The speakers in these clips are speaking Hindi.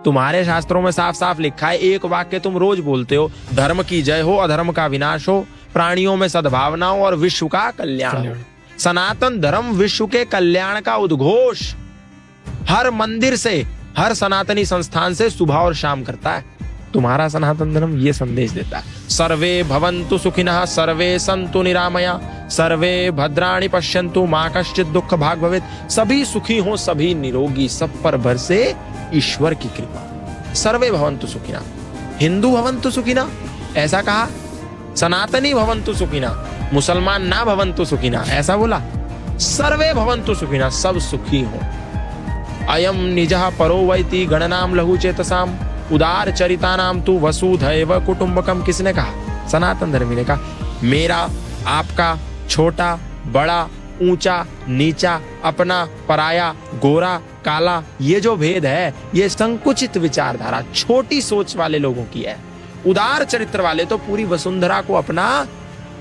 तुम्हारे शास्त्रों में साफ साफ लिखा है, एक वाक्य तुम रोज बोलते हो, धर्म की जय हो, अधर्म का विनाश हो, प्राणियों में सद्भावना हो और विश्व का कल्याण हो। सनातन धर्म विश्व के कल्याण का उद्घोष हर मंदिर से, हर सनातनी संस्थान से सुबह और शाम करता है। तुम्हारा सनातन धर्म ये संदेश देता है, सर्वे भवन्तु सुखिनः, सर्वे सन्तु निरामया, सर्वे भद्राणि पश्यन्तु, मा कश्चित् दुःख भाग् भवेत्। सभी सुखी हो, सभी निरोगी, सब पर बरसे ईश्वर की कृपा। सर्वे भवन्तु सुखिनः, हिंदू भवन्तु सुखिनः ऐसा कहा, सनातनी भवन्तु सुखिनः, मुसलमान ना भवन्तु सुखिनः ऐसा बोला, सर्वे भवन्तु सुखिनः, सब सुखी हो। अयम निजः परो वैति गणनाम लघु चेतसाम उदार चरितानाम तु वसुधैव कुटुंबकम। किसने कहा? सनातन धर्मी ने कहा। मेरा, आपका, छोटा, बड़ा, ऊंचा, नीचा, अपना, पराया, गोरा, काला, ये जो भेद है ये संकुचित विचारधारा, छोटी सोच वाले लोगों की है। उदार चरित्र वाले तो पूरी वसुंधरा को अपना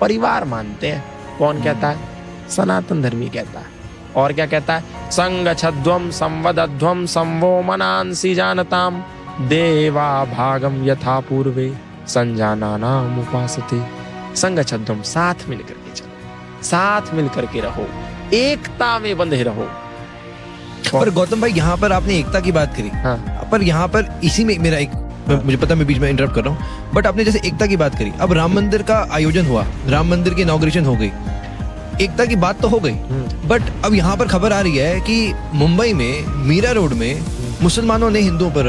परिवार मानते हैं। कौन कहता है? सनातन धर्मी कहता है। और क्या कहता है? संगच्छध्वम संवदध्वम संवो मनांसि जानताम देवा भागम यथा पूर्वे संजानानाम उपासते। संगच्छध्वम, साथ मिलकर के चलो, साथ मिलकर के रहो, एकता में बंधे रहो। पर गौतम भाई, यहाँ पर आपने एकता की बात करी। हाँ। पर यहाँ पर इसी में मेरा एक, मुझे पता मैं बीच में इंटरप्ट कर रहा हूँ, बट आपने जैसे एकता की बात करी, अब राम मंदिर का आयोजन हुआ, राम मंदिर की इनॉग्रेशन हो गई, एकता की बात तो हो गई, बट अब यहाँ पर खबर आ रही है कि मुंबई में मीरा रोड में मुसलमानों ने हिंदुओं पर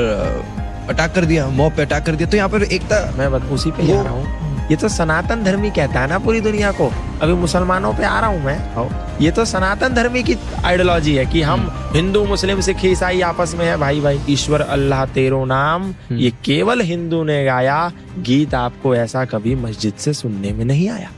अटैक कर दिया, मॉब पे अटैक कर दिया। तो यहाँ पर एकता, मैं उसी पे आ रहा हूँ। ये तो सनातन धर्मी कहता है ना पूरी दुनिया को, अभी मुसलमानों पे आ रहा हूँ मैं। ये तो सनातन धर्मी की आइडियोलॉजी है कि हम हिंदू, मुस्लिम, सिख, ईसाई आपस में है भाई भाई। ईश्वर अल्लाह तेरो नाम, ये केवल हिंदू ने गाया गीत, आपको ऐसा कभी मस्जिद से सुनने में नहीं आया।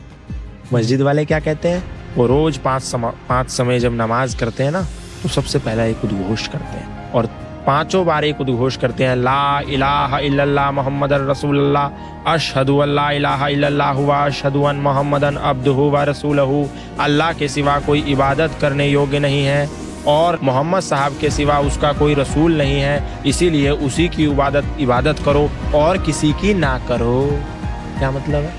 मस्जिद वाले क्या कहते हैं? वो रोज पांच समय जब नमाज करते हैं ना, तो सबसे पहला एक उद्घोष करते हैं और पांचों बार एक उद्घोष करते हैं, ला इलाहा इल्लल्लाह मुहम्मदुर रसूलुल्लाह, अशहदु अल्ला इलाहा इल्लल्लाह व अशहदु अन मुहम्मदन अब्दुहु व रसूलुहु। अल्लाह के सिवा कोई इबादत करने योग्य नहीं है और मोहम्मद साहब के सिवा उसका कोई रसूल नहीं है, इसीलिए उसी की इबादत करो और किसी की ना करो। क्या मतलब है?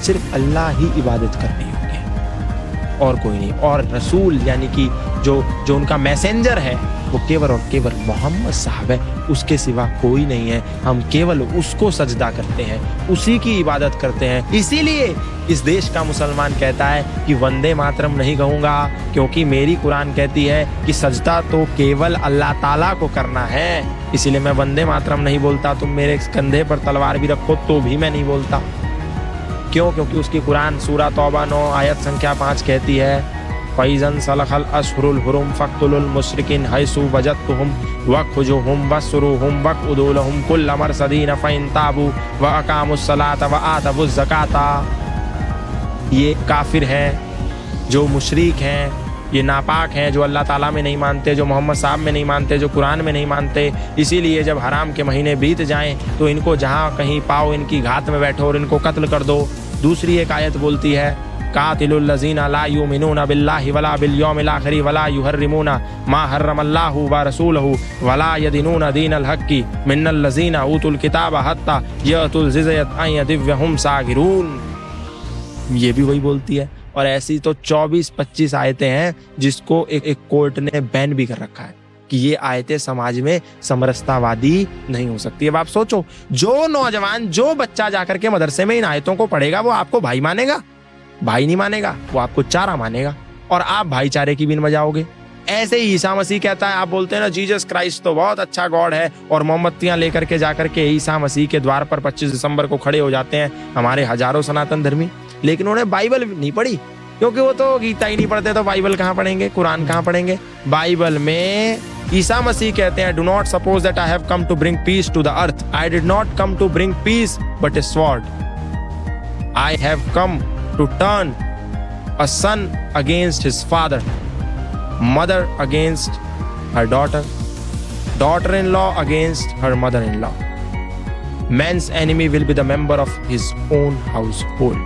सिर्फ अल्लाह ही इबादत करने योग्य है और कोई नहीं। और रसूल यानी कि जो उनका मैसेंजर है वो केवल और केवल मोहम्मद साहब है, उसके सिवा कोई नहीं है। हम केवल उसको सजदा करते हैं, उसी की इबादत करते हैं। इसीलिए इस देश का मुसलमान कहता है कि वंदे मातरम नहीं कहूँगा, क्योंकि मेरी कुरान कहती है कि सजदा तो केवल अल्लाह ताला को करना है। इसीलिए मैं वंदे मातरम नहीं बोलता। तुम मेरे कंधे पर तलवार भी रखो तो भी मैं नहीं बोलता। क्यों? क्योंकि उसकी कुरान सूरा तौबा 9 आयत संख्या 5 कहती है, फैज़न सलखल अशहुरुल हुरुम फक्तुलुल मुशरिकीन हैसु वजदतुहुम वखुजुहुम वसरुहुम वक़उदुलहुम कुल्ल मरसदीन फ़इन ताबू व अक़ामुस सलात व आतवुज़ ज़काता। ये काफिर हैं, जो मुशरिक हैं, ये नापाक हैं, जो अल्लाह ताला में नहीं मानते, जो मोहम्मद साहब में नहीं मानते, जो कुरान में नहीं मानते। इसीलिए जब हराम के महीने बीत जाएं तो इनको जहाँ कहीं पाओ इनकी घात में बैठो और इनको कत्ल कर दो। दूसरी एक आयत बोलती है, कातिलुल लज़ीना ला युमिनूना बिल्लाहि वला बिल यौमिल आखिरि वला युहर्रिमूना मा हर्रमल्लाहु व रसूलुहु वला यदीनूना दीनल हक्की मिनल लज़ीना ऊतुल किताब हत्ता यअतुल ज़िज़यत अन यदिव्यहुम सागिरून। ये भी वही बोलती है। और ऐसी तो 24-25 आयतें हैं जिसको एक कोर्ट ने बैन भी कर रखा है कि ये आयतें समाज में समरसतावादी नहीं हो सकती। अब आप सोचो, जो नौजवान, जो बच्चा जाकर के मदरसे में इन आयतों को पढ़ेगा वो आपको भाई मानेगा? भाई नहीं मानेगा, वो आपको चारा मानेगा और आप भाईचारे की बिन बजाओगे। ऐसे ही ईसा मसीह कहता है, आप बोलते हैं ना जीसस क्राइस्ट तो बहुत अच्छा गॉड है, और मोमबत्तियां लेकर के जाकर के ईसा मसीह के द्वार पर 25 दिसंबर को खड़े हो जाते हैं हमारे हजारों सनातन धर्मी। लेकिन उन्होंने बाइबल नहीं पढ़ी, क्योंकि वो तो गीता ही नहीं पढ़ते, तो बाइबल कहाँ पढ़ेंगे, कुरान कहाँ पढ़ेंगे। बाइबल में ईसा मसीह कहते हैं, do not suppose that I have come to bring peace to the earth, I did not come to bring peace but a sword, I have come to turn a son against his father, mother against her daughter, daughter-in-law against her mother-in-law. Man's enemy will be the member of his own household.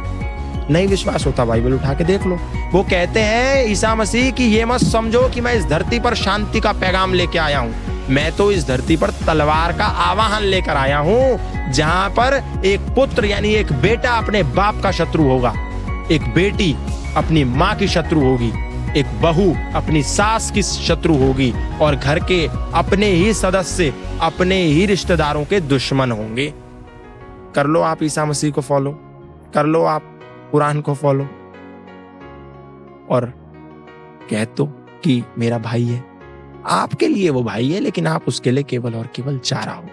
नहीं विश्वास होता बाइबल उठा के देख लो। वो कहते हैं ईसा मसीह कि ये मत समझो कि मैं इस धरती पर शांति का पैगाम लेके आया हूँ, मैं तो इस धरती पर तलवार का आवाहन लेकर आया हूं, जहां पर एक पुत्र यानी एक बेटा अपने बाप का शत्रु होगा, एक बेटी अपनी मां की शत्रु होगी, एक बहू अपनी सास की शत्रु होगी, और घर के अपने ही सदस्य अपने ही रिश्तेदारों के दुश्मन होंगे। कर लो आप ईसा मसीह को फॉलो, कर लो आप कुरान को फॉलो, और कह दो कि मेरा भाई है। आपके लिए वो भाई है, लेकिन आप उसके लिए केवल और केवल चारा हो।